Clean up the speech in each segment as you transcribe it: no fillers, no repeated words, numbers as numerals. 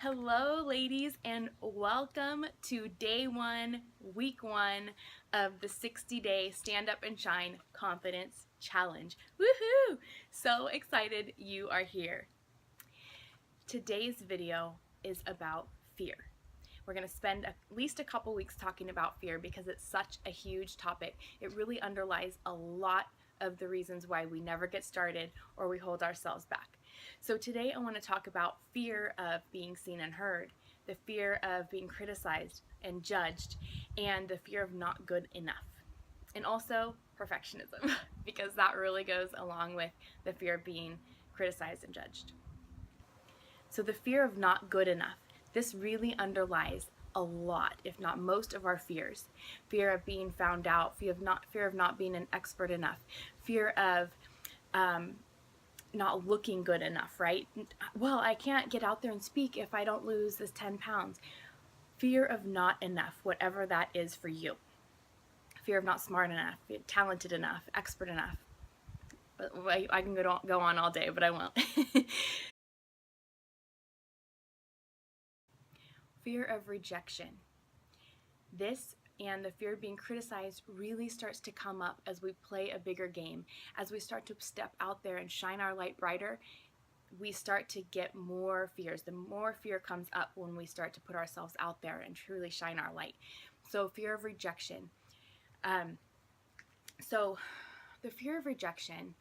Hello, ladies, and welcome to day one, week one of the 60-day Stand Up and Shine Confidence Challenge. Woohoo! So excited you are here. Today's video is about fear. We're going to spend at least a couple weeks talking about fear because it's such a huge topic. It really underlies a lot of the reasons why we never get started or we hold ourselves back. So today I want to talk about fear of being seen and heard, the fear of being criticized and judged, and the fear of not good enough. And also perfectionism, because that really goes along with the fear of being criticized and judged. So the fear of not good enough, this really underlies a lot, if not most, of our fears. Fear of being found out, fear of not being an expert enough, fear of not looking good enough, right? Well, I can't get out there and speak if I don't lose this 10 pounds. Fear of not enough, whatever that is for you. Fear of not smart enough, talented enough, expert enough. I can go on all day, but I won't. Fear of rejection. This and the fear of being criticized really starts to come up as we play a bigger game. As we start to step out there and shine our light brighter, we start to get more fears. The more fear comes up when we start to put ourselves out there and truly shine our light. So fear of rejection. So the fear of rejection,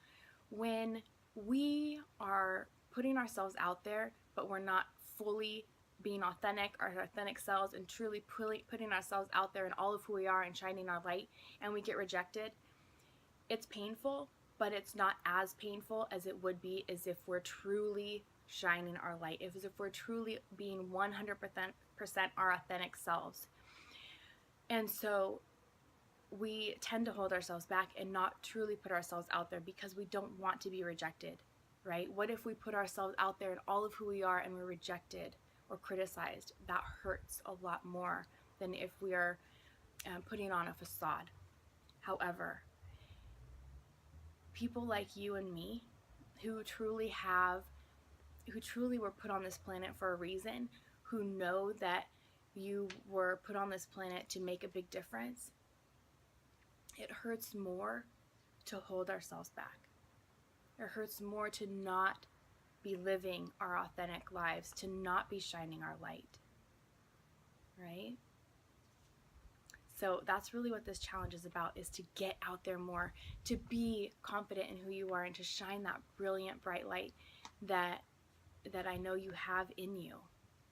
when we are putting ourselves out there, but we're not fully being authentic, our authentic selves, and truly putting ourselves out there in all of who we are and shining our light, and we get rejected, it's painful, but it's not as painful as it would be as if we're truly shining our light, as if we're truly being 100% our authentic selves. And so we tend to hold ourselves back and not truly put ourselves out there because we don't want to be rejected, right? What if we put ourselves out there in all of who we are and we're rejected or criticized? That hurts a lot more than if we are putting on a facade. However, people like you and me who truly were put on this planet for a reason, who know that you were put on this planet to make a big difference, it hurts more to hold ourselves back. It hurts more to not be living our authentic lives, to not be shining our light, right? So that's really what this challenge is about, is to get out there more, to be confident in who you are, and to shine that brilliant, bright light that I know you have in you,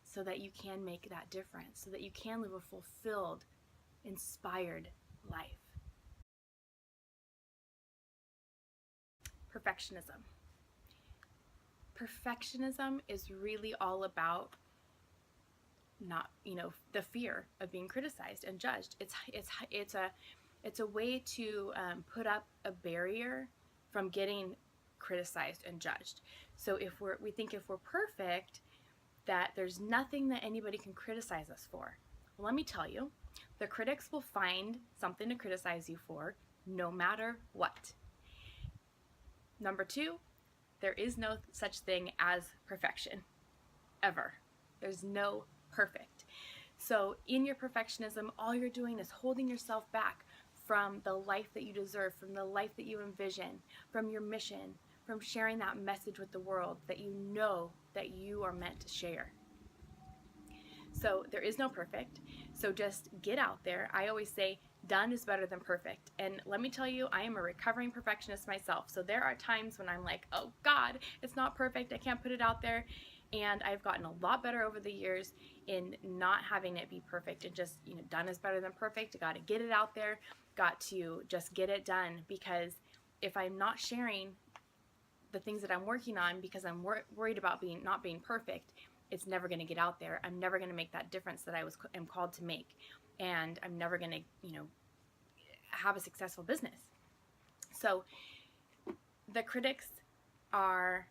so that you can make that difference, so that you can live a fulfilled, inspired life. Perfectionism. Perfectionism is really all about the fear of being criticized and judged. It's a way to put up a barrier from getting criticized and judged. So if we think if we're perfect, that there's nothing that anybody can criticize us for. Well, let me tell you, the critics will find something to criticize you for no matter what. Number two, there is no such thing as perfection, ever. There's no perfect. So in your perfectionism, all you're doing is holding yourself back from the life that you deserve, from the life that you envision, from your mission, from sharing that message with the world that you know that you are meant to share. So there is no perfect. So just get out there. I always say done is better than perfect. And let me tell you, I am a recovering perfectionist myself. So there are times when I'm like, oh God, it's not perfect. I can't put it out there. And I've gotten a lot better over the years in not having it be perfect, and just, done is better than perfect. Got to get it out there. Got to just get it done, because if I'm not sharing the things that I'm working on because I'm worried about not being perfect, it's never going to get out there. I'm never going to make that difference that I am called to make, and I'm never going to, have a successful business. So the critics are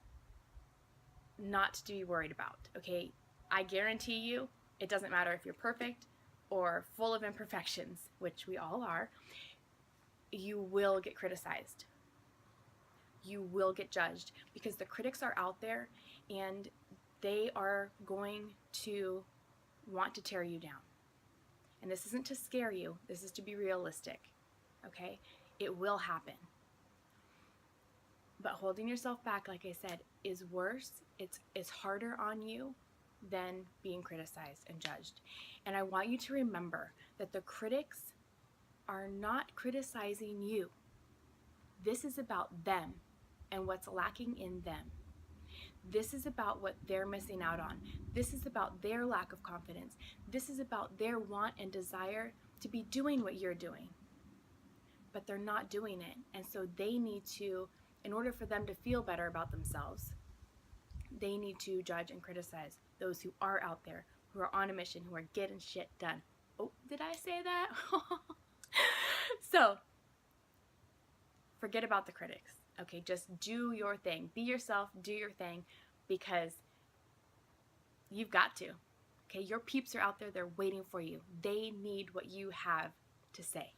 not to be worried about, okay? I guarantee you, it doesn't matter if you're perfect or full of imperfections, which we all are, you will get criticized. You will get judged, because the critics are out there, and they are going to want to tear you down. And this isn't to scare you, this is to be realistic, okay? It will happen. But holding yourself back, like I said, is worse. It's harder on you than being criticized and judged. And I want you to remember that the critics are not criticizing you. This is about them and what's lacking in them. This is about what they're missing out on. This is about their lack of confidence. This is about their want and desire to be doing what you're doing. But they're not doing it. And so they need to, in order for them to feel better about themselves, they need to judge and criticize those who are out there, who are on a mission, who are getting shit done. Oh, did I say that? So, forget about the critics. Okay, just do your thing. Be yourself, do your thing, because you've got to. Okay, your peeps are out there, they're waiting for you. They need what you have to say.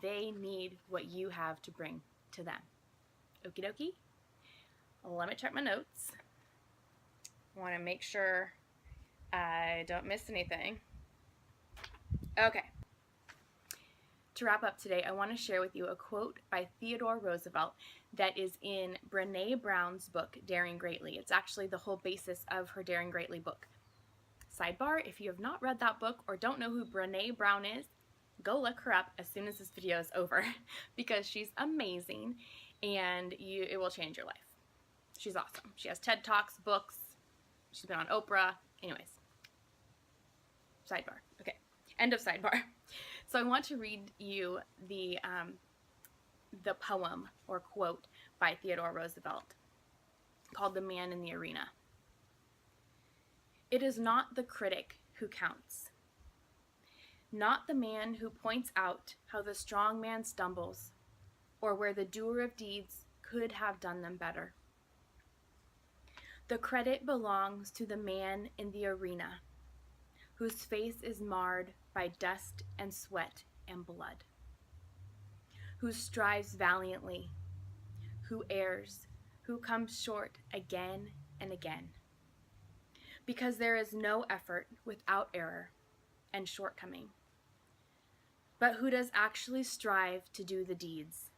They need what you have to bring to them. Okie dokie? Let me check my notes. I want to make sure I don't miss anything. Okay. To wrap up today, I want to share with you a quote by Theodore Roosevelt that is in Brené Brown's book, Daring Greatly. It's actually the whole basis of her Daring Greatly book. Sidebar, if you have not read that book or don't know who Brené Brown is, go look her up as soon as this video is over because she's amazing and it will change your life. She's awesome. She has TED Talks, books. She's been on Oprah. Anyways, sidebar. Okay, end of sidebar. So I want to read you the poem or quote by Theodore Roosevelt called "The Man in the Arena." It is not the critic who counts, not the man who points out how the strong man stumbles or where the doer of deeds could have done them better. The credit belongs to the man in the arena, whose face is marred by dust and sweat and blood, who strives valiantly, who errs, who comes short again and again. Because there is no effort without error and shortcoming, but who does actually strive to do the deeds,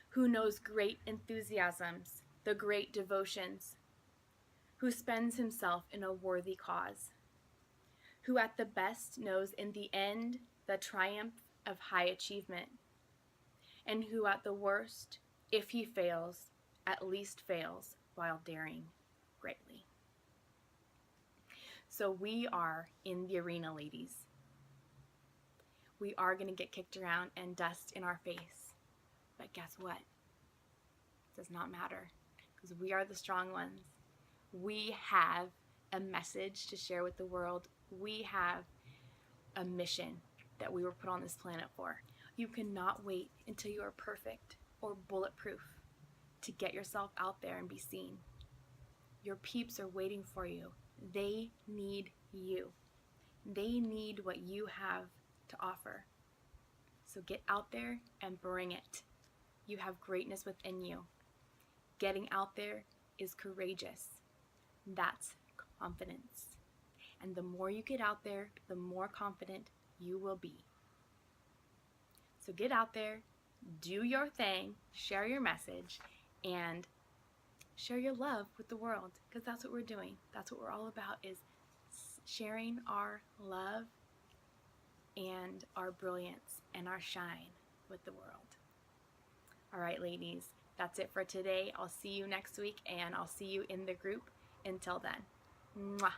who knows great enthusiasms, the great devotions, who spends himself in a worthy cause, who at the best knows in the end the triumph of high achievement, and who at the worst, if he fails, at least fails while daring greatly. So we are in the arena, ladies. We are going to get kicked around and dust in our face. But guess what? It does not matter, because we are the strong ones. We have a message to share with the world. We have a mission that we were put on this planet for. You cannot wait until you are perfect or bulletproof to get yourself out there and be seen. Your peeps are waiting for you. They need you. They need what you have to offer. So get out there and bring it. You have greatness within you. Getting out there is courageous. That's confidence. And the more you get out there, the more confident you will be. So get out there, do your thing, share your message, and share your love with the world, because that's what we're doing. That's what we're all about, is sharing our love and our brilliance and our shine with the world. All right, ladies, that's it for today. I'll see you next week, and I'll see you in the group. Until then, mwah.